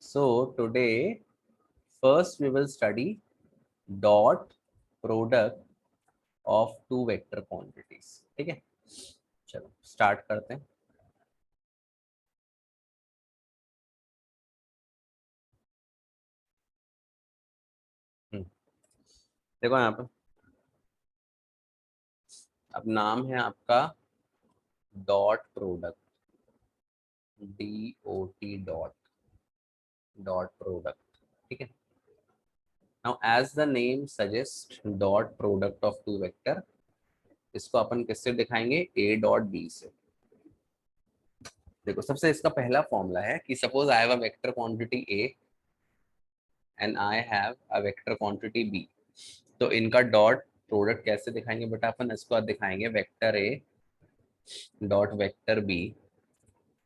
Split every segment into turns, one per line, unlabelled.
So today first we will study dot product of two vector quantities. ठीक है, चलो start करते हैं. देखो यहाँ पर अब नाम है आपका dot product, DOT dot product. ठीक है. Now as the name suggest dot product of two vector, इसको अपन किससे दिखाएंगे? A डॉट B से. देखो सबसे इसका पहला फॉर्मूला है कि suppose I have a vector quantity A and I have a vector quantity B. तो इनका डॉट प्रोडक्ट कैसे दिखाएंगे बेटा? अपन इसको दिखाएंगे vector A dot vector B,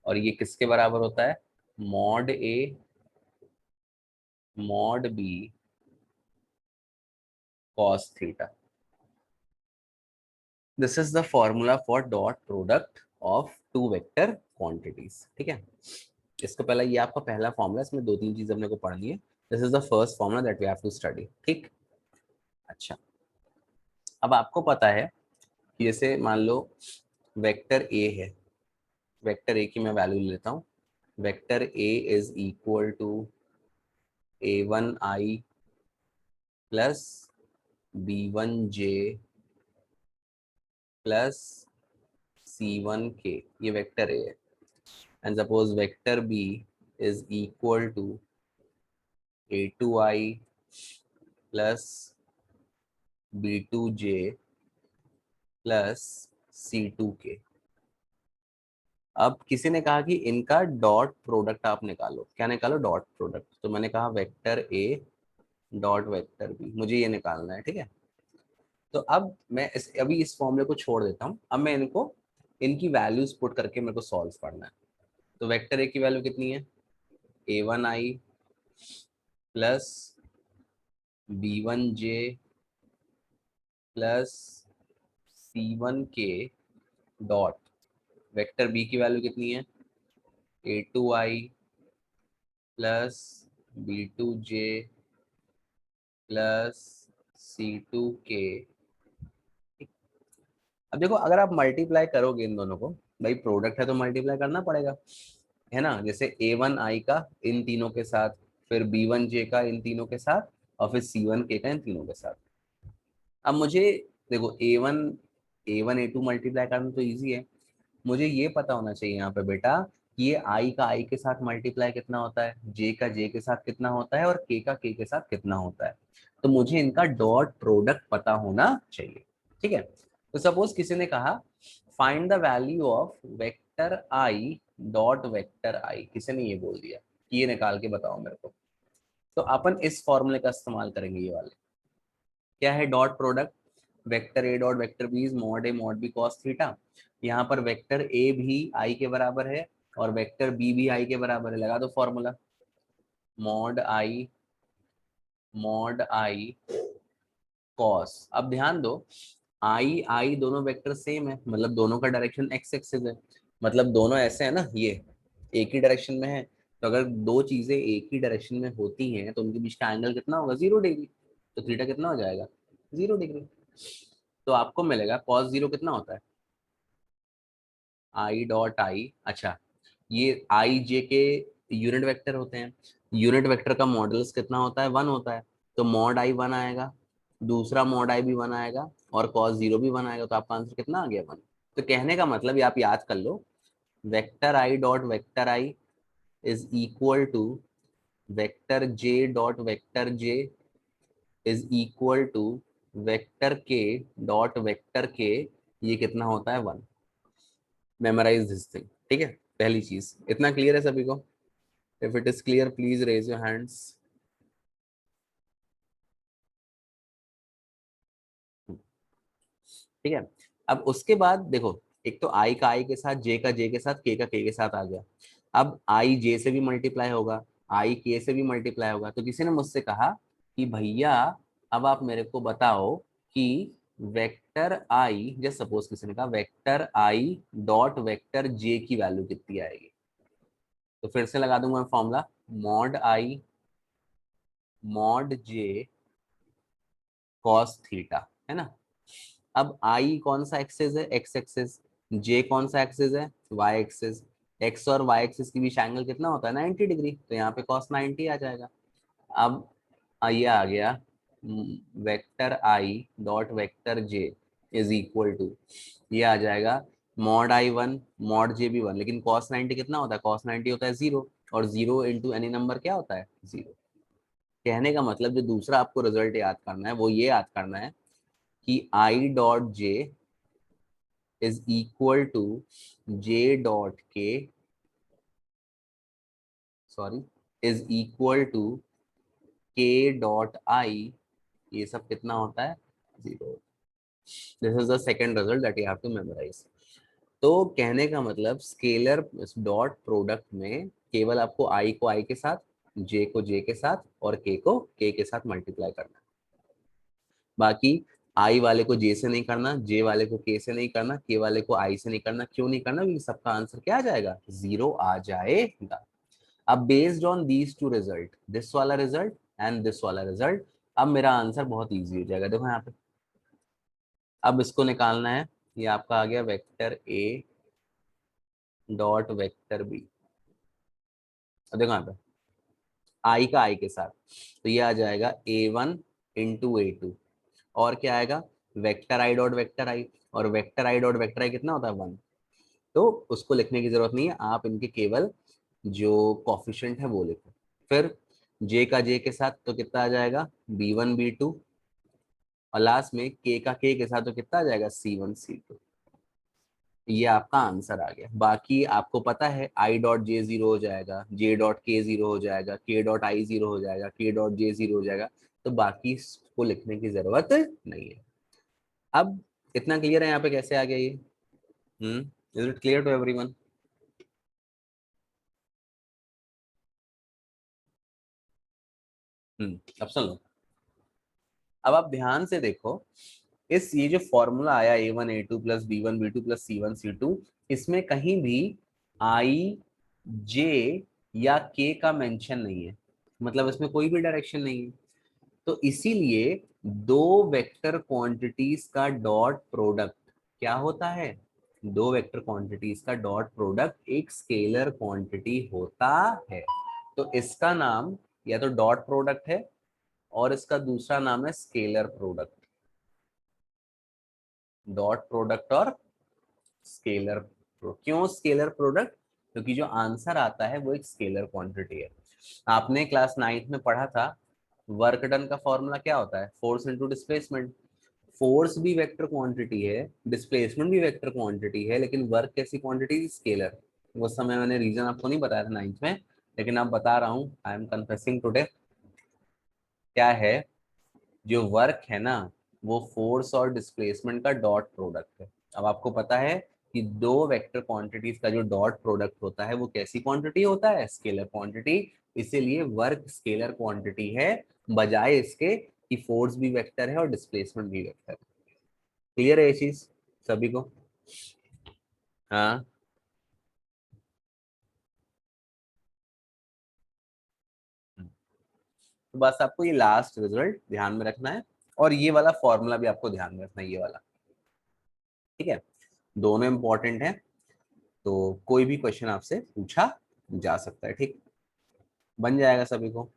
और ये किसके बराबर होता है? Mod A mod B cos theta. This is the formula for dot product of two vector quantities. ठीक है, इसको पहला ये आपका पहला फॉर्मूला, इसमें दो तीन चीजें अपने को पढ़नी है. This is the first formula that we have to study. ठीक. अच्छा, अब आपको पता है कि जैसे मान लो वेक्टर ए है, वेक्टर ए की मैं वैल्यू लेता हूँ. Vector A is equal to A1I plus B1J plus C1K. ये वेक्टर ए है. And suppose vector B is equal to A2I plus B2J plus C2K. अब किसी ने कहा कि इनका डॉट प्रोडक्ट आप निकालो. क्या निकालो? Dot product. तो मैंने कहा vector A dot vector B, मुझे ये निकालना है. ठीक है, तो अब मैं अभी इस फॉर्मूले को छोड़ देता हूँ. अब मैं इनको इनकी वैल्यूज पुट करके मेरे को सॉल्व करना है. तो वेक्टर ए की वैल्यू कितनी है? A1I plus B1J plus C1K dot vector B की वैल्यू कितनी है? A2I plus B2J plus C2K. अब देखो अगर आप मल्टीप्लाई करोगे इन दोनों को, भाई प्रोडक्ट है तो मल्टीप्लाई करना पड़ेगा, है ना. जैसे A1I का इन तीनों के साथ, फिर B1J का इन तीनों के साथ, और फिर C1K का इन तीनों के साथ. अब मुझे देखो A1 A2 मल्टीप्लाई करना तो इजी है. मुझे ये पता होना चाहिए यहाँ पे बेटा कि ये I का I के साथ मल्टीप्लाई कितना होता है, J का J के साथ कितना होता है, और K का K के साथ कितना होता है. तो मुझे इनका डॉट प्रोडक्ट पता होना चाहिए. ठीक है. तो सपोज किसी ने कहा find the value of vector I dot vector I, किसी ने ये बोल दिया कि ये निकाल के बताओ मेरे को. तो अपन इस फॉर्मूले का इस्तेमाल करेंगे. ये वाले क्या है? Dot product vector A dot vector B is mod A mod B cos theta. यहाँ पर वेक्टर ए भी आई के बराबर है और वेक्टर बी भी आई के बराबर है. लगा दो फॉर्मूला, मॉड आई कॉस. अब ध्यान दो, आई आई दोनों वेक्टर सेम है, मतलब दोनों का डायरेक्शन एक्स एक्सिस है, मतलब दोनों ऐसे है ना, ये एक ही डायरेक्शन में है. तो अगर दो चीजें एक ही डायरेक्शन में होती हैं तो उनके बीच का एंगल कितना होगा? 0 डिग्री. तो थीटा कितना हो जाएगा? 0 डिग्री. तो आपको मिलेगा cos 0 कितना होता है? I dot I. अच्छा, ये आई जे के यूनिट वेक्टर होते हैं. यूनिट वेक्टर का मॉडल्स कितना होता है? 1 होता है. तो मॉड आई 1 आएगा, दूसरा मॉड आई भी 1 आएगा, और cos 0 भी 1 आएगा. तो आपका आंसर कितना आ गया? 1. तो कहने का मतलब ये आप याद कर लो, vector I dot vector I is equal to vector J dot vector J is equal to vector K dot vector K. ये कितना होता है? 1. Memorise this thing. ठीक है, पहली चीज. इतना क्लियर है सभी को? If it is clear please raise your hands. ठीक है. अब उसके बाद देखो, एक तो आई का आई के साथ, जे का जे के साथ, के का के साथ आ गया. अब आई जे से भी मल्टीप्लाई होगा, आई के से भी मल्टीप्लाई होगा. तो किसी ने मुझसे कहा कि भैया अब आप मेरे को बताओ कि वेक्टर आई, जस्ट सपोज किसी ने कहा वेक्टर आई डॉट वेक्टर जे की वैल्यू कितनी आएगी. तो फिर से लगा दूंगा मैं फॉर्मूला, मॉड आई मॉड जे कॉस थीटा, है ना। अब आई कौन सा एक्सिस है, एक्स एक्सिस। जे कौन सा एक्सिस है, वाई एक्सिस। एक्स और वाई एक्सिस के बीच एंगल कितना होता है, 90 डिग्री, तो यहाँ पे कॉस 90 आ जाएगा। अब ये आ गया vector I dot vector J is equal to, ये आ जाएगा mod I one mod J भी वन, लेकिन कॉस 90 कितना होता है, कॉस 90 होता है 0, और 0 इंटू एनी नंबर क्या होता है, 0। कहने का मतलब जो दूसरा आपको रिजल्ट याद करना है वो ये याद करना है कि I dot J is equal to J dot K, sorry, is equal to K dot I, ये सब कितना होता है, 0। This is the second result that you have to memorise. तो कहने का मतलब स्केलर डॉट प्रोडक्ट में केवल आपको आई को आई के साथ, जे को जे के साथ और के को के के साथ मल्टीप्लाई करना है। बाकी आई वाले को जे से नहीं करना, जे वाले को के से नहीं करना, के वाले को आई से नहीं करना। क्यों नहीं करना, क्योंकि सबका आंसर क्या आ जाएगा, 0 आ जाएगा। अब based on these two result, this वाला रिजल्ट एंड दिस वाला रिजल्ट, अब मेरा आंसर बहुत इजी हो जाएगा। देखो यहाँ पे, अब इसको निकालना है। ये आपका आ गया vector A dot vector B. देखो यहाँ पे आई का आई के साथ, तो ये आ जाएगा A1 इंटू A2, और क्या आएगा, वेक्टर आई डॉट वेक्टर आई, और वेक्टर आई डॉट वेक्टर आई कितना होता है, 1। तो उसको लिखने की जरूरत नहीं है, आप इनके केवल जो कॉफिशिएंट है वो लिखो। फिर जे का जे के साथ तो कितना आ जाएगा, B1 B2, और लास्ट में के का के साथ तो कितना आ जाएगा, C1 C2। ये आपका आंसर आ गया। बाकी आपको पता है आई डॉट जे 0 हो जाएगा, जे डॉट के 0 हो जाएगा, के डॉट आई 0 हो जाएगा, के डॉट जे 0 हो जाएगा, तो बाकी को लिखने की जरूरत नहीं है। अब इतना क्लियर है यहाँ पे कैसे आ गया ये, is it clear to everyone. अब सुन लो, अब आप ध्यान से देखो, इस ये जो फॉर्मूला आया A1 A2 plus B1 B2 plus C1 C2, इसमें कहीं भी आई जे या के का मेंशन नहीं है, मतलब इसमें कोई भी डायरेक्शन नहीं है। तो इसीलिए दो वेक्टर क्वांटिटीज का डॉट प्रोडक्ट क्या होता है, दो वेक्टर क्वांटिटीज का डॉट प्रोडक्ट एक स्केलर क्वांटिटी होता है। तो इसका नाम या तो डॉट प्रोडक्ट है, और इसका दूसरा नाम है स्केलर प्रोडक्ट। डॉट प्रोडक्ट और स्केलर क्यों स्केलर प्रोडक्ट, क्योंकि जो आंसर आता है वो एक स्केलर क्वांटिटी है। आपने क्लास 9th में पढ़ा था, वर्क डन का फॉर्मूला क्या होता है, फोर्स इनटू डिस्प्लेसमेंट। फोर्स भी वेक्टर क्वांटिटी है, डिस्प्लेसमेंट भी वेक्टर क्वांटिटी है, लेकिन वर्क कैसी क्वांटिटी, स्केलर। उस समय मैंने रीजन आपको नहीं बताया था 9th में, लेकिन अब बता रहा हूँ, आई एम कन्फेसिंग टुडे। क्या है, जो वर्क है ना, वो फोर्स और डिस्प्लेसमेंट का डॉट प्रोडक्ट है। अब आपको पता है कि दो वेक्टर क्वांटिटीज का जो डॉट प्रोडक्ट होता है वो कैसी क्वांटिटी होता है, स्केलर क्वांटिटी। इसीलिए वर्क स्केलर क्वांटिटी है, बजाय इसके कि फोर्स भी वेक्टर है और डिस्प्लेसमेंट भी वेक्टर है। क्लियर है ये चीज सभी को। हाँ, तो बस आपको ये लास्ट रिजल्ट ध्यान में रखना है, और ये वाला फॉर्मूला भी आपको ध्यान में रखना है, ये वाला। ठीक है, दोनों इंपॉर्टेंट है, तो कोई भी क्वेश्चन आपसे पूछा जा सकता है। ठीक, बन जाएगा सभी को।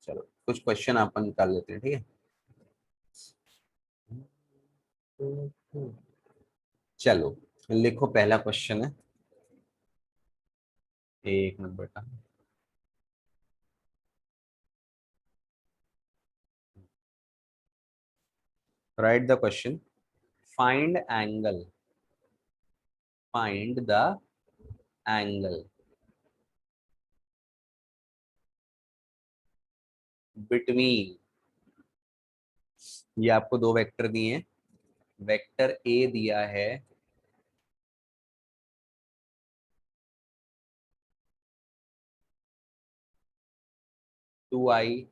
चलो कुछ क्वेश्चन अपन कर लेते हैं, ठीक है। चलो लिखो, पहला क्वेश्चन है, एक मिनट बेटा। Right the question, find angle, find the angle between, ये आपको दो वेक्टर दिए हैं, वेक्टर ए दिया है 2i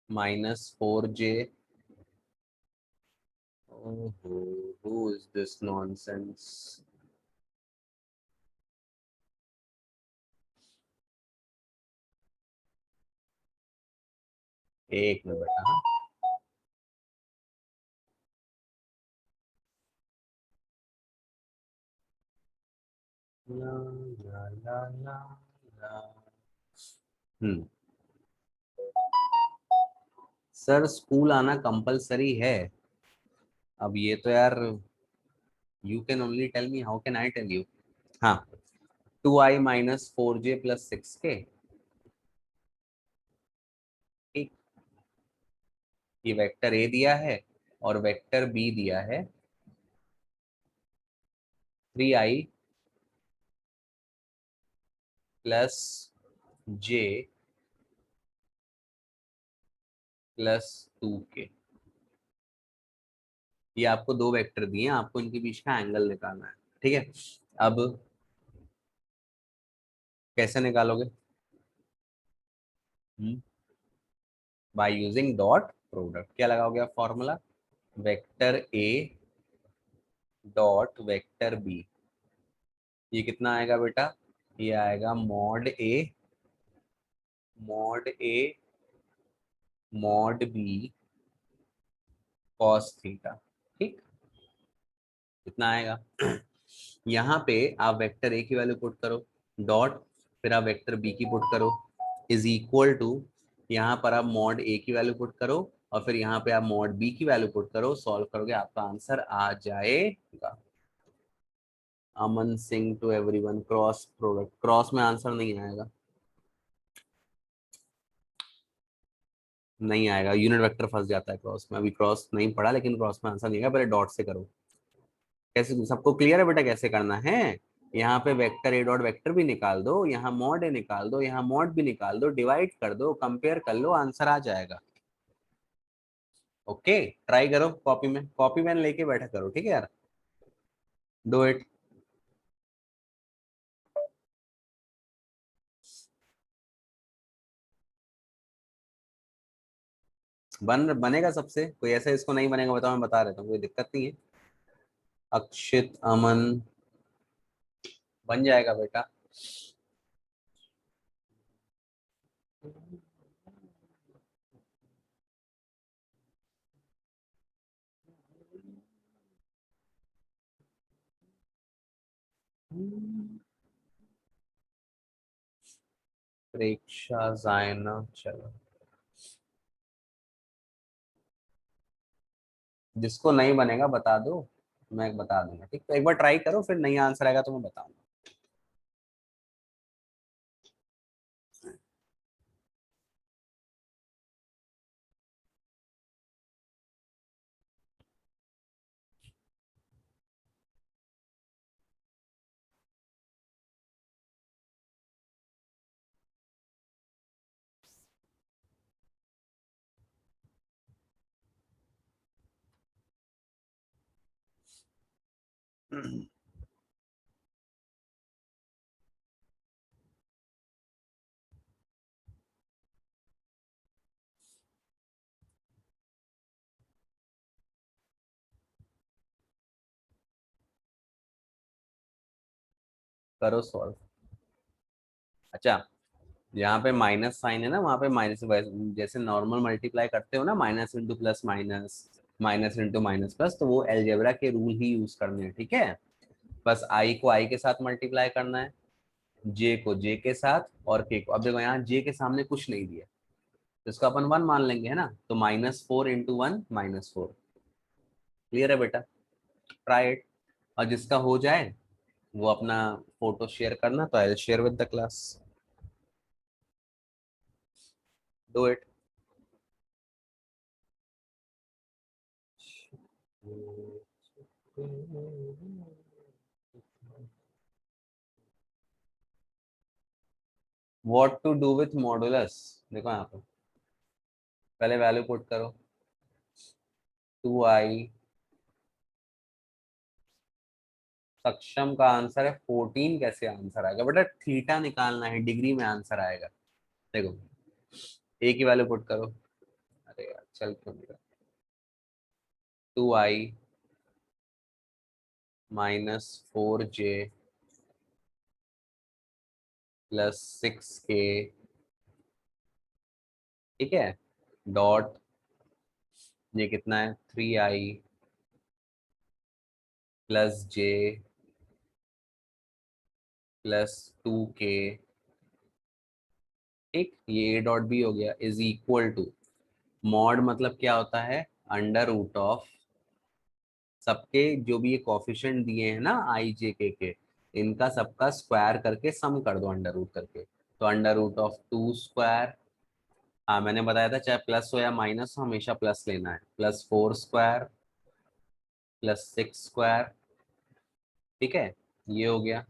minus 4j। Oh, who is this nonsense? एक मिनट बेटा, हाँ। ला, ला, ला, ला, ला। हम्म। सर स्कूल आना कंपलसरी है। अब ये तो यार, you can only tell me, how can I tell you. हाँ, 2i - 4j + 6k। ठीक। ये वेक्टर ए दिया है और वेक्टर बी दिया है 3i + j + 2k। ये आपको दो वेक्टर दिए हैं, आपको इनके बीच का एंगल निकालना है। ठीक है। अब कैसे निकालोगे? By using dot product. क्या लगाओगे आप formula? Vector A dot vector B. ये कितना आएगा बेटा? ये आएगा mod A mod B cos theta. ठीक। कितना आएगा? यहाँ पे आप वेक्टर ए की वैल्यू पुट करो, डॉट, फिर आप वेक्टर बी की पुट करो, इज इक्वल टू, यहाँ पर आप मॉड ए की वैल्यू पुट करो और फिर यहाँ पे आप मॉड बी की वैल्यू पुट करो, सॉल्व करोगे आपका आंसर आ जाएगा। Aman Singh to everyone, cross product, cross में आंसर नहीं आएगा, नहीं आएगा, यूनिट वेक्टर फंस जाता है क्रॉस में। अभी क्रॉस नहीं पढ़ा लेकिन क्रॉस में आंसर नहीं आएगा, पहले डॉट से करो। कैसे, सबको क्लियर है बेटा कैसे करना है? यहाँ पे वेक्टर ए डॉट वेक्टर भी निकाल दो, यहाँ मॉड ए निकाल दो, यहाँ मॉड भी निकाल दो, डिवाइड कर दो, कंपेयर कर लो, आंसर आ जाएगा। ओके, ट्राई करो, कॉपी में, कॉपी पेन लेके बैठा करो, ठीक है यार। Do it. बनेगा सबसे, कोई ऐसा इसको नहीं बनेगा बताओ, मैं बता देता हूँ, कोई दिक्कत नहीं है। अक्षित, अमन, बन जाएगा बेटा। प्रेक्षा, जायना, चलो, जिसको नहीं बनेगा बता दो, मैं बता दूंगा। ठीक, तो एक बार ट्राई करो, फिर नहीं आंसर आएगा तो मैं बताऊंगा। करो सॉल्व। अच्छा, यहाँ पे माइनस साइन है ना, वहां पे माइनस, जैसे नॉर्मल मल्टीप्लाई करते हो ना, minus into plus minus, minus into minus plus, तो वो एलजेब्रा के रूल ही यूज करने हैं। ठीक है, बस आई को आई के साथ मल्टीप्लाई करना है, जे को जे के साथ, और के को, अब देखो यहाँ जे के सामने कुछ नहीं दिया तो इसको अपन वन मान लेंगे, है ना, तो -4 × 1 -4। क्लियर है बेटा? Try it. और जिसका हो जाए वो अपना फोटो शेयर करना, तो I will share with the class. Do it. What to do with modulus? देखो यहाँ पे पहले वैल्यू पुट करो, 2i, सक्षम का आंसर है 14, कैसे आंसर आएगा बेटा? थीटा निकालना है, डिग्री में आंसर आएगा। देखो, ए की वैल्यू पुट करो, अरे यार चल क्यों नहीं रहा, 2i - 4j + 6k। ठीक है, डॉट, ये कितना है 3i प्लस जे प्लस 2k, ठीक, ये ए डॉट बी हो गया, इज इक्वल टू, मॉड मतलब क्या होता है, अंडर रूट ऑफ सबके जो भी ये कोफिशिएंट दिए हैं ना आई जे के, इनका सबका स्क्वायर करके सम कर दो अंडर रूट करके। तो अंडर रूट ऑफ 2 स्क्वायर, हाँ मैंने बताया था चाहे प्लस हो या माइनस हो हमेशा प्लस लेना है, प्लस 4 स्क्वायर प्लस 6 स्क्वायर, ठीक है, ये हो गया।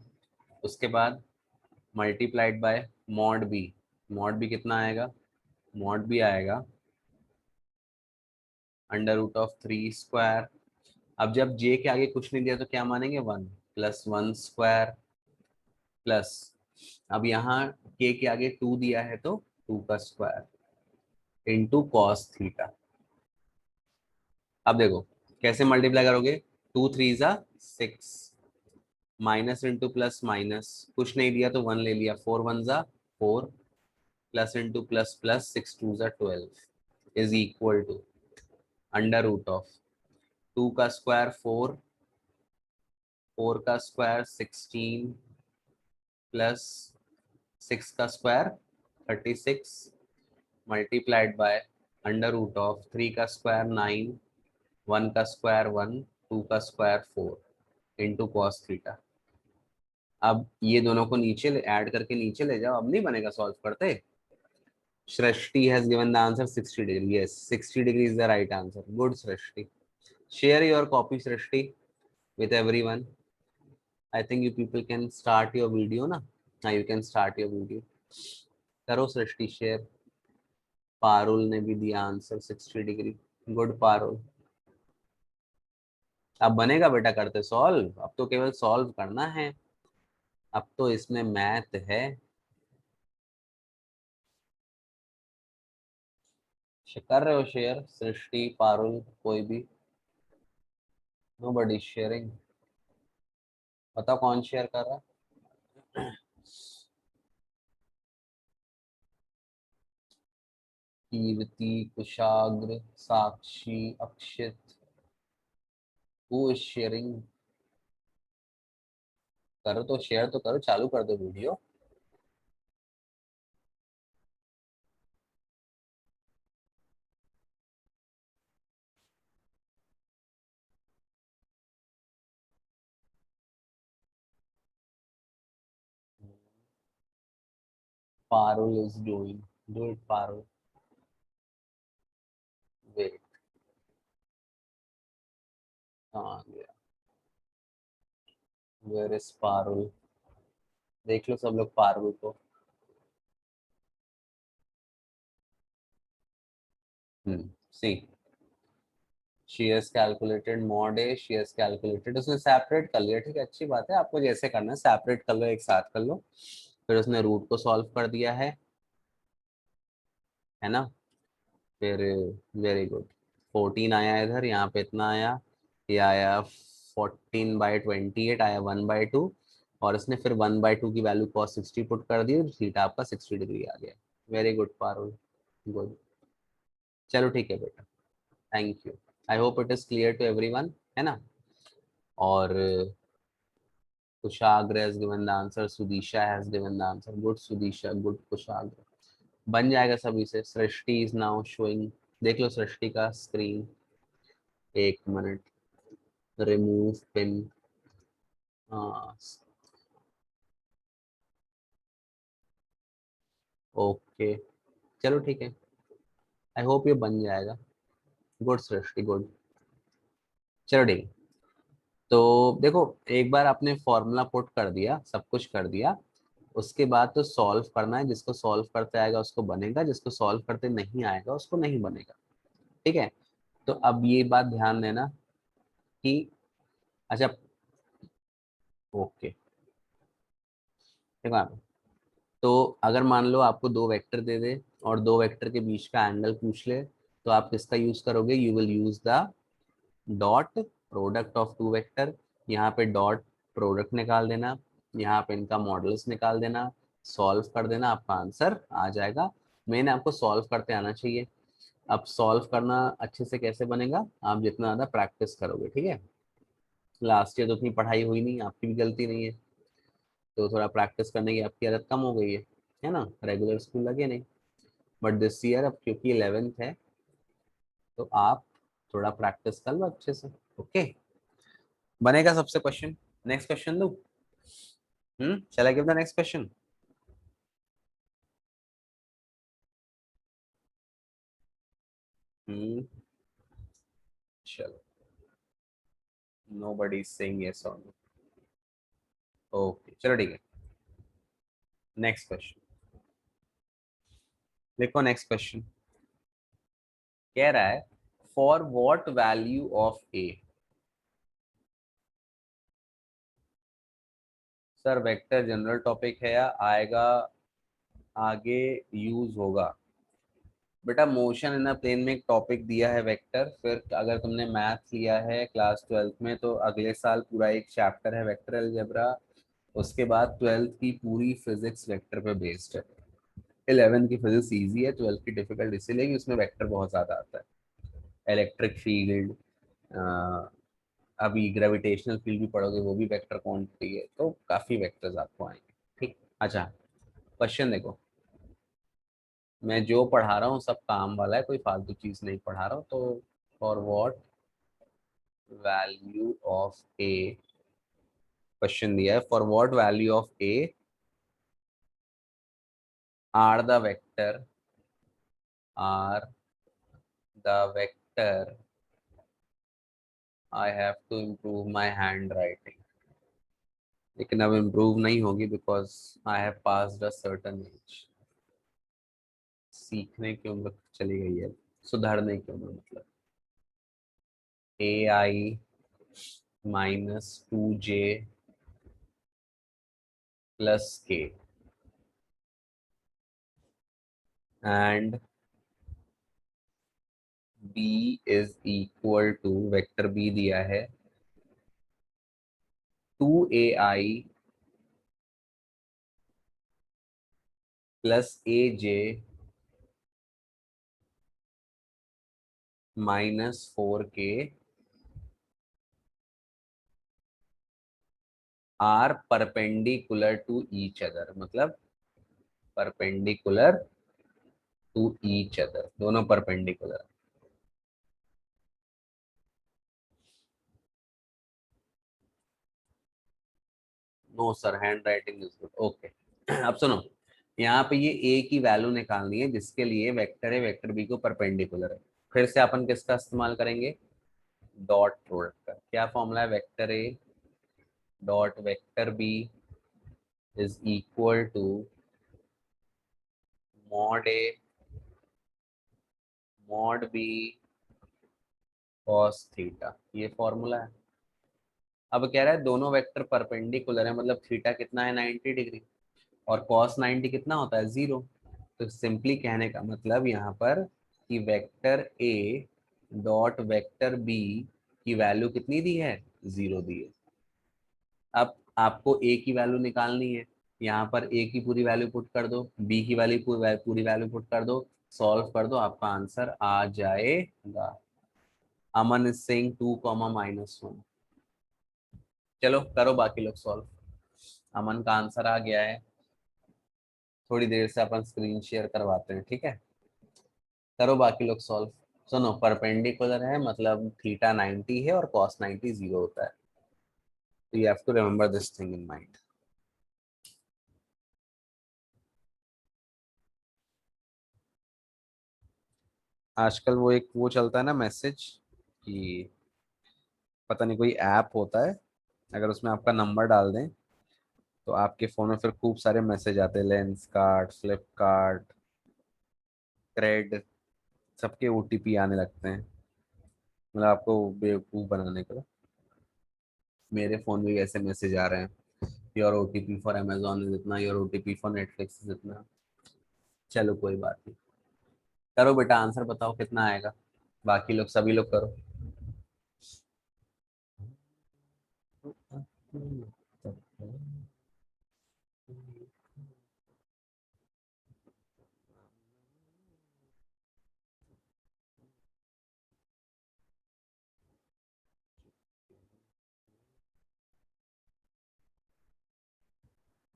उसके बाद multiplied by mod B, mod B कितना आएगा, मॉड बी आएगा अंडर रूट ऑफ 3 स्क्वायर। अब जब जे के आगे कुछ नहीं दिया तो क्या मानेंगे, 1 प्लस 1 स्क्वायर प्लस, अब यहाँ के आगे 2 दिया है तो 2 का स्क्वायर इंटू कॉस थीटा। अब देखो कैसे मल्टीप्लाई करोगे, 2 3 ज़ा 6, माइनस इंटू प्लस माइनस, कुछ नहीं दिया तो 1 ले लिया, 4 1 ज़ा 4, प्लस इंटू प्लस प्लस 6 2 ज़ा 12 is equal to under root of 2 का स्क्वायर 4, 4 का स्क्वायर 16 प्लस 6 का square 36 multiplied by under root of 3 का स्क्वायर 9, 1 का स्क्वायर 1, 2 का स्क्वायर 4 इंटू कॉस थीटा। अब ये दोनों को नीचे ऐड करके नीचे ले जाओ, अब नहीं बनेगा, सॉल्व करते। Srishti has given the answer 60 degree, yes 60 degree is the right answer, good Srishti. Share your copy Srishti with everyone. I think you people can start your video ना, हाँ you can start your video, करो सृष्टि share. Parul ने भी दिया answer 60 degree, good Parul. अब बनेगा बेटा, करते सॉल्व, अब तो केवल सॉल्व करना है, अब तो इसमें मैथ है। कर रहे हो शेयर सृष्टि पारुल कोई भी, नो बडी शेयरिंग, बताओ कौन शेयर कर रहा है। Kirti, Kushagra, Sakshi, Akshit, who is sharing, करो तो शेयर तो करो, चालू कर दो video. Parul is doing, do it Parul, wait, हाँ गया, वेयर इज पारुल, देख लो सब लोग पारुल को। See, she has calculated mod A, she has calculated, उसने सेपरेट कर लिया, ठीक है अच्छी बात है, आपको जैसे करना है सेपरेट कर लो एक साथ कर लो। फिर उसने रूट को सॉल्व कर दिया है ना, फिर वेरी गुड, 14 आया इधर, यहाँ पे इतना आया, ये आया 14/28 आया 1/2, और इसने फिर 1/2 की वैल्यू cos 60 पुट कर दी, थीटा आपका 60 डिग्री आ गया। Very good Parul, good. चलो ठीक है बेटा, thank you, I hope it is clear to everyone, है ना। और कुशाग्र has given the answer, सुदीशा has given the answer, good सुदीशा, good कुशाग्र, बन जाएगा सभी से। सृष्टि इज नाउ शोइंग, देख लो सृष्टि का स्क्रीन, एक मिनट, रिमूव पिन, हाँ ओके, चलो ठीक है, आई होप ये बन जाएगा, गुड सृष्टि गुड। चलो ठीक है, तो देखो एक बार आपने फॉर्मूला पुट कर दिया, सब कुछ कर दिया, उसके बाद तो सॉल्व करना है, जिसको सॉल्व करते आएगा उसको बनेगा, जिसको सॉल्व करते नहीं आएगा उसको नहीं बनेगा, ठीक है। तो अब ये बात ध्यान देना कि, अच्छा ओके, ठीक है, तो अगर मान लो आपको दो वेक्टर दे दे और दो वेक्टर के बीच का एंगल पूछ ले, तो आप किसका यूज करोगे, you will use the dot product of two vector, यहाँ पे डॉट प्रोडक्ट निकाल देना, यहाँ पे इनका मॉडल्स निकाल देना, सॉल्व कर देना, आपका आंसर आ जाएगा। मैंने आपको सॉल्व करते आना चाहिए, अब सॉल्व करना अच्छे से कैसे बनेगा, आप जितना ज्यादा प्रैक्टिस करोगे, ठीक है। लास्ट ईयर तो उतनी पढ़ाई हुई नहीं, आपकी भी गलती नहीं है, तो थोड़ा प्रैक्टिस करने की आपकी आदत कम हो गई है ना, रेगुलर स्कूल लगे नहीं। बट दिस ईयर अब क्योंकि 11th है, तो आप थोड़ा प्रैक्टिस कर लो अच्छे से। ओके, बनेगा सबसे क्वेश्चन। नेक्स्ट क्वेश्चन दो। चला गिव द नेक्स्ट क्वेश्चन। हम्म चलो, nobody is saying yes or no। Okay चलो ठीक है, नेक्स्ट क्वेश्चन देखो। नेक्स्ट क्वेश्चन कह रहा है, for what value of A. Sir vector general topic है या आएगा आगे यूज होगा? बेटा मोशन इन अ प्लेन में एक टॉपिक दिया है वेक्टर, फिर अगर तुमने मैथ लिया है क्लास 12th में तो अगले साल पूरा एक चैप्टर है वेक्टर अलजेब्रा। उसके बाद 12th की पूरी फिजिक्स वेक्टर पे बेस्ड है। 11th की फिजिक्स इजी है, 12th की डिफिकल्ट इसीलिए कि उसमें वेक्टर बहुत ज्यादा आता है। इलेक्ट्रिक फील्ड, अभी ग्रेविटेशनल फील्ड भी पढ़ोगे, वो भी वेक्टर क्वांटिटी है, तो काफी वेक्टर्स आपको आएंगे। ठीक, अच्छा क्वेश्चन देखो। मैं जो पढ़ा रहा हूँ सब काम वाला है, कोई फालतू चीज नहीं पढ़ा रहा हूँ। तो for what value of A, question दिया है, for what value of A are the vector, are the vector I have to improve my handwriting. लेकिन अब इम्प्रूव नहीं होगी because I have passed a certain age. सीखने की उम्र चली गई है, सुधारने की उम्र मतलब। A I -2j plus K and b is equal to, vector b दिया है 2ai plus aj -4k are perpendicular to each other. मतलब परपेंडिकुलर टू ईच अदर, दोनों perpendicular. No sir, handwriting is good. Okay, अब सुनो, यहाँ पे ये ए की वैल्यू निकालनी है जिसके लिए वेक्टर है, वेक्टर बी को परपेंडिकुलर है। फिर से अपन किसका इस्तेमाल करेंगे, डॉट प्रोडक्ट का। क्या फॉर्मूला है, vector A dot vector B is equal to mod A mod B cos theta, ये फॉर्मूला है। अब कह रहा है दोनों वेक्टर परपेंडिकुलर है, मतलब थीटा कितना है 90 डिग्री, और कॉस 90 कितना होता है 0। तो सिंपली कहने का मतलब यहाँ पर कि vector A dot vector B की वैल्यू कितनी दी है, 0 दी है। अब आपको ए की वैल्यू निकालनी है, यहाँ पर ए की पूरी वैल्यू पुट कर दो, बी की वैल्यू पूरी वैल्यू पुट कर दो, सॉल्व कर दो, आपका आंसर आ जाएगा। अमन इज सेइंग 2, -1। चलो करो बाकी लोग सॉल्व। अमन का आंसर आ गया है, थोड़ी देर से अपन स्क्रीन शेयर करवाते हैं, ठीक है। करो बाकी लोग सॉल्व। सुनो, परपेंडिकुलर है मतलब थीटा 90 है और कॉस 90 0 होता है, तो you have to remember this thing in mind. आजकल वो एक वो चलता है ना मैसेज कि पता नहीं कोई ऐप होता है, अगर उसमें आपका नंबर डाल दें तो आपके फोन में फिर खूब सारे मैसेज आते हैं, लेंस कार्ड, फ्लिपकार्ट, क्रेड, सबके ओटीपी आने लगते हैं, मतलब आपको बेवकूफ बनाने के लिए। मेरे फोन में भी ऐसे मैसेज आ रहे हैं, your OTP for Amazon is इतना, your OTP for Netflix is इतना। चलो कोई बात नहीं, करो बेटा आंसर बताओ कितना आएगा, बाकी लोग सभी लोग करो।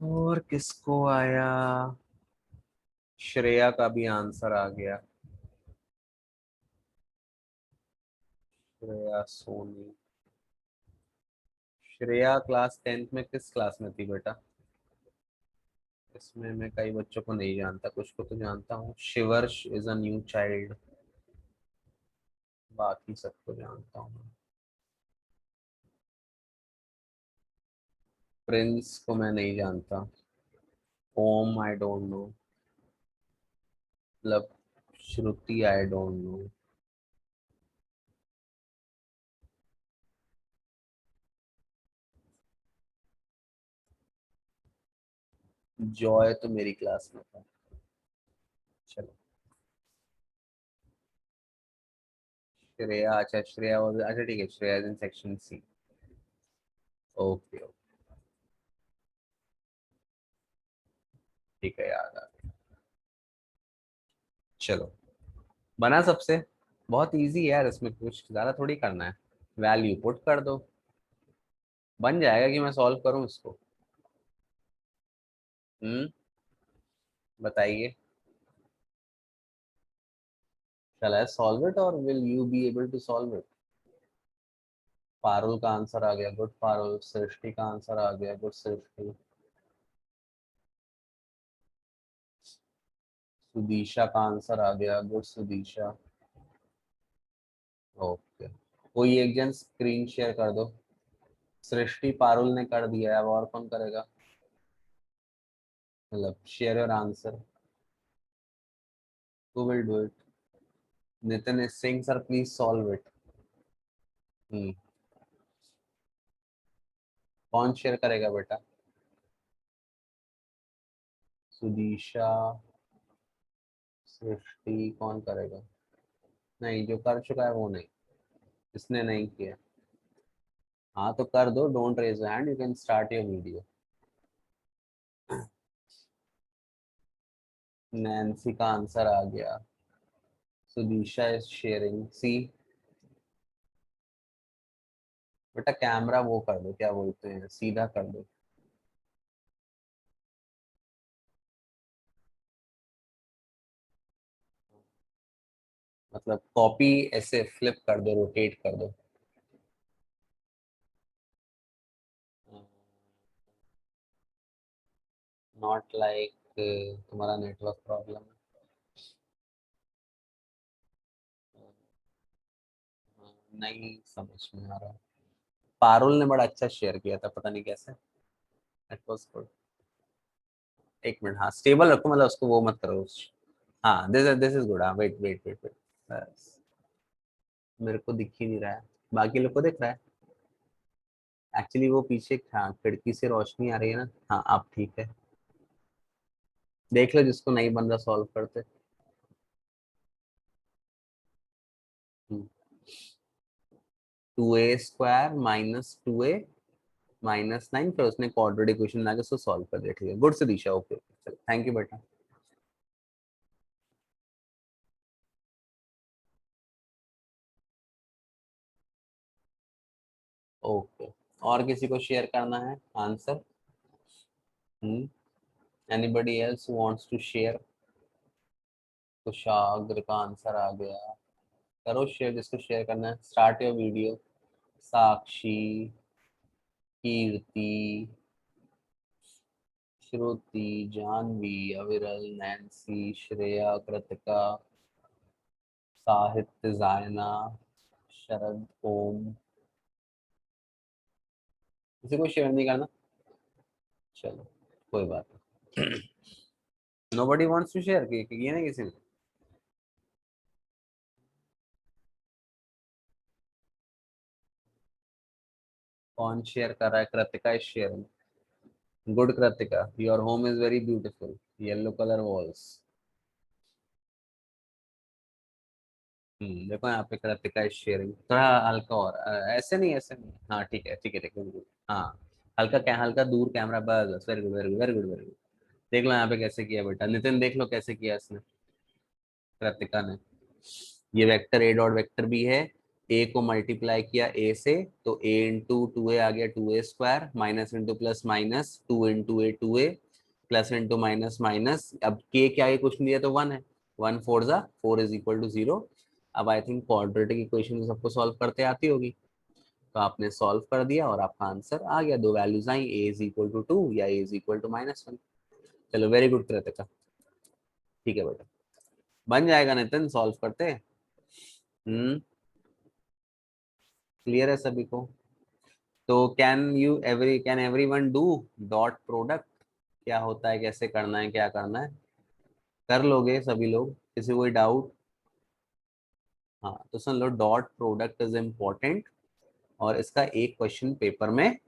और किसको आया? श्रेया का भी आंसर आ गया। श्रेया सोनी। श्रेया क्लास 10th में किस क्लास में थी बेटा? इसमें मैं कई बच्चों को नहीं जानता, कुछ को तो जानता हूँ। शिवर्ष इज अ न्यू चाइल्ड, बाकी सबको जानता हूँ। प्रिंस को मैं नहीं जानता। ओम आई डोंट नो। मतलब श्रुति आई डोंट नो। जॉय तो मेरी क्लास में था। चलो। श्रेया, अच्छा श्रेया अच्छा ठीक है, Shreya in section C. Okay okay, ठीक है, याद आ गया। चलो, बना सबसे। बहुत इजी है यार, इसमें कुछ ज्यादा थोड़ी करना है। वैल्यू पुट कर दो, बन जाएगा कि मैं सॉल्व करूं इसको? हम्म, बताइए। Shall I solve it or will you be able to solve it? Parul का आंसर आ गया, गुड पारुल। सृष्टि का आंसर आ गया, गुड सृष्टि। सुदीशा का आंसर आ गया, गुड सुदीशा। ओके, कोई एक जन स्क्रीन शेयर कर दो। सृष्टि पारुल ने कर दिया है, अब और कौन करेगा? मतलब share your answer. Who will do it? Nitin Singh sir, please solve it. Hmm, कौन शेयर करेगा बेटा? सुदीशा, सृष्टि, कौन करेगा? नहीं, जो कर चुका है वो नहीं। इसने नहीं किया। हाँ तो कर दो, don't raise hand, you can start your video. Nancy का आंसर आ गया। Sudisha is sharing see. बेटा कैमरा वो कर दो, क्या बोलते हैं, सीधा कर दो। मतलब कॉपी ऐसे फ्लिप कर दो, रोटेट कर दो। नॉट लाइक तुम्हारा नेटवर्क प्रॉब्लम है। नहीं समझ में आ रहा। पारुल ने बड़ा अच्छा शेयर किया था, पता नहीं कैसे। It was good. एक मिनट, हाँ स्टेबल रखो, मतलब उसको वो मत करो। हाँ दिस इज गुड। हाँ वेट वेट वेट वेट, बस। मेरे को दिख ही नहीं रहा है, बाकी लोग को दिख रहा है। एक्चुअली वो पीछे, हाँ खिड़की से रोशनी आ रही है ना। हाँ आप ठीक है, देख लो जिसको नहीं बन रहा सॉल्व करते। 2a² -2a -9, फिर उसने क्वाड्रेटिक इक्वेशन लगा के उसको सॉल्व कर दिया। ठीक है, गुड सतीशा, ओके चलो, थैंक यू बेटा। ओके, और किसी को शेयर करना है answer? Hmm, anybody else wants to share? Kushagra का आंसर आ गया, करो शेयर जिसको शेयर करना है। Start your video. Sakshi, Kirti, Shruti, Janvi, Aviral, Nancy, Shreya, Kritika, साहित्य, जायना, शरद, ओम। किसी को शेयर नहीं करना? चलो, कोई बात नहीं। नोबडी वांट्स टू शेयर, किया ना किसी ने? कौन शेयर कर रहा है? Kritika is sharing, good Kritika, your home is very beautiful, yellow colour walls. देखो यहाँ पे कृतिका इज शेयरिंग, थोड़ा हल्का और ऐसे नहीं, ऐसे नहीं, हाँ ठीक है ठीक है ठीक है, good, good। हाँ, हल्का क्या, हल्का दूर कैमरा, बस बस, very good very good very good very good. देख लो यहाँ पे कैसे किया बेटा, नितिन देख लो कैसे किया इसने, कृतिका ने। ये वेक्टर ए डॉट वेक्टर भी है, ए को मल्टीप्लाई किया ए से, तो ए इंटू टू ए आ गया 2a² minus into plus minus 2 × a 2a plus into minus minus, अब के क्या है कुछ नहीं दिया तो 1 है, 1 4 इज इक्वल टू 0। अब आई थिंक क्वाड्रेटिक इक्वेशन सबको सॉल्व करते आती होगी, तो आपने सॉल्व कर दिया और आपका आंसर आ गया, दो वैल्यूज आई, ए इज इक्वल टू 2 या ए इज इक्वल टू -1। चलो वेरी गुड कृतिका, ठीक है बेटा, बन जाएगा नितिन, सॉल्व करते हैं। क्लियर है सभी को? तो can everyone do dot product, क्या होता है, कैसे करना है, क्या करना है, कर लोगे सभी लोग, किसी कोई डाउट? हाँ तो सुन लो, डॉट प्रोडक्ट इज इम्पोर्टेंट, और इसका एक क्वेश्चन पेपर में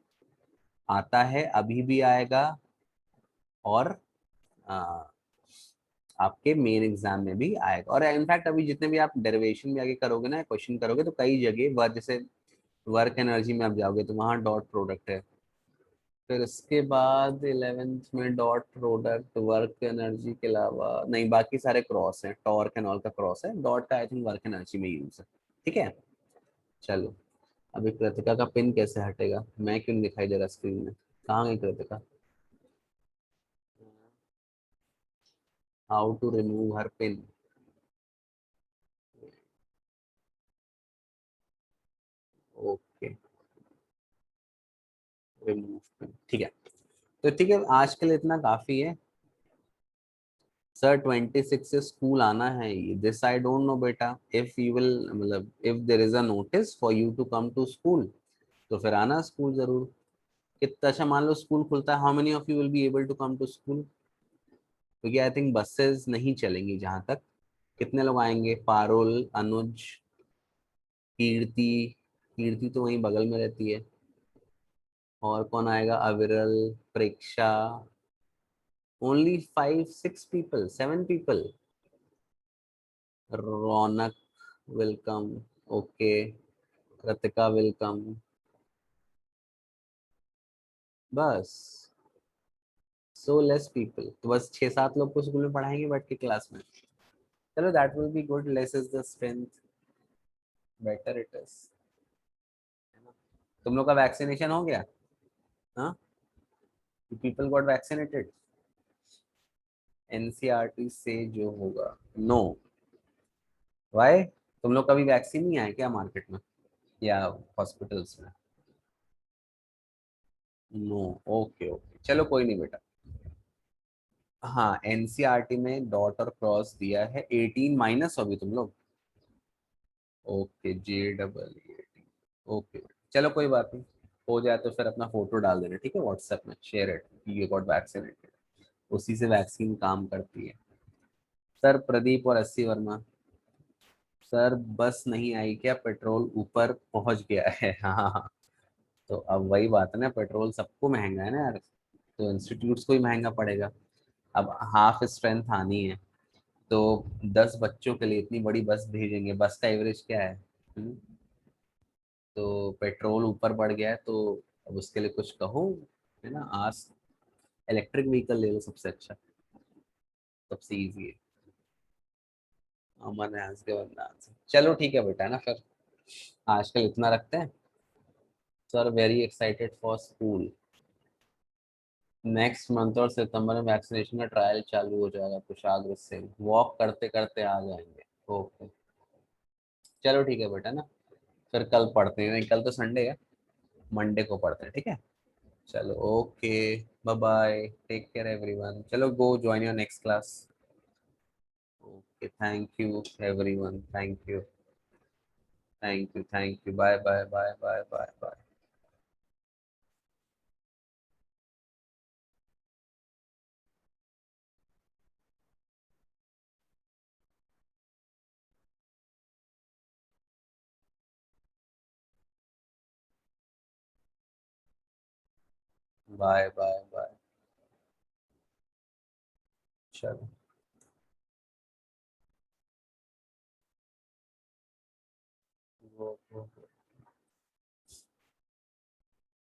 आता है, अभी भी आएगा, और आ, आपके मेन एग्जाम में भी आएगा, और इनफैक्ट अभी जितने भी आप डेरिवेशन भी आगे करोगे ना, क्वेश्चन करोगे, तो कई जगह वर्क, जैसे वर्क एनर्जी में आप जाओगे तो वहाँ डॉट प्रोडक्ट है, फिर इसके बाद 11th में डॉट प्रोडक्ट वर्क एनर्जी के अलावा नहीं, बाकी सारे क्रॉस हैं, टॉर्क एंड ऑल का क्रॉस है, डॉट का आई थिंक वर्क एनर्जी में यूज है। ठीक है, चलो, अभी कृतिका का पिन कैसे हटेगा, मैं क्यों नहीं दिखाई दे रहा स्क्रीन में, कहाँ गई Kritika? How to remove her pin, okay, remove pin, ठीक है। तो ठीक है, आज के लिए इतना काफी है। सर 26 से स्कूल आना है, दिस आई डोंट नो बेटा, इफ यू विल, मतलब if there is a notice for you to come to school, तो फिर आना स्कूल जरूर। कितना, अच्छा मान लो स्कूल खुलता है, how many of you will be able to come to school? क्योंकि आई थिंक बसेस नहीं चलेंगी जहां तक, कितने लोग आएंगे, पारुल, अनुज, कीर्ति, कीर्ति तो वहीं बगल में रहती है, और कौन आएगा, अविरल, प्रेक्षा, ओनली 5 6 पीपल, 7 पीपल, रौनक वेलकम, ओके, कृतिका वेलकम, बस, सो लेस पीपल, तो बस 6 7 लोग को स्कूल में पढ़ाएंगे बैठ के क्लास में। चलो that will be good, less is the strength, better it is. तुम लोग का वैक्सीनेशन हो गया? हाँ, पीपल गॉट वैक्सीनेटेड एनसीईआरटी से जो होगा? नो, वाई, तुम लोग का भी वैक्सीन नहीं आया क्या मार्केट में या हॉस्पिटल्स में? नो, ओके ओके, चलो कोई नहीं बेटा। हाँ एनसीईआरटी में डॉट और क्रॉस दिया है, 18 माइनस अभी तुम लोग, ओके, JEE, ओके, चलो कोई बात नहीं, हो जाए तो फिर अपना फोटो डाल देना, ठीक है, व्हाट्सएप में share it, you got vaccinated, उसी से वैक्सीन काम करती है। सर प्रदीप और 80 वर्मा, सर बस नहीं आई क्या, पेट्रोल ऊपर पहुंच गया है हाँ हाँ हाँ। तो अब वही बात है ना, पेट्रोल सबको महंगा है ना यार, तो इंस्टीट्यूट्स को ही महंगा पड़ेगा। अब हाफ स्ट्रेंथ आनी है, तो 10 बच्चों के लिए इतनी बड़ी बस भेजेंगे, बस का एवरेज क्या है? हम्म, तो पेट्रोल ऊपर बढ़ गया है, तो अब उसके लिए कुछ कहो, है ना, आज इलेक्ट्रिक व्हीकल ले लो, सबसे अच्छा, सबसे इजी है। अमन हंस के वरना, चलो ठीक है बेटा ना, फिर आजकल इतना रखते हैं। Sir very excited for school, next month और सितंबर में वैक्सीनेशन का ट्रायल चालू हो जाएगा, कुशाग्र से वॉक करते करते आ जाएंगे, ओके, चलो ठीक है बेटा ना, फिर कल पढ़ते हैं, नहीं कल तो संडे है, मंडे को पढ़ते हैं, ठीक है, चलो okay, bye bye, take care everyone, चलो go join your next class, okay, thank you everyone, thank you, bye bye bye bye bye bye. Bye bye bye, चलो। वो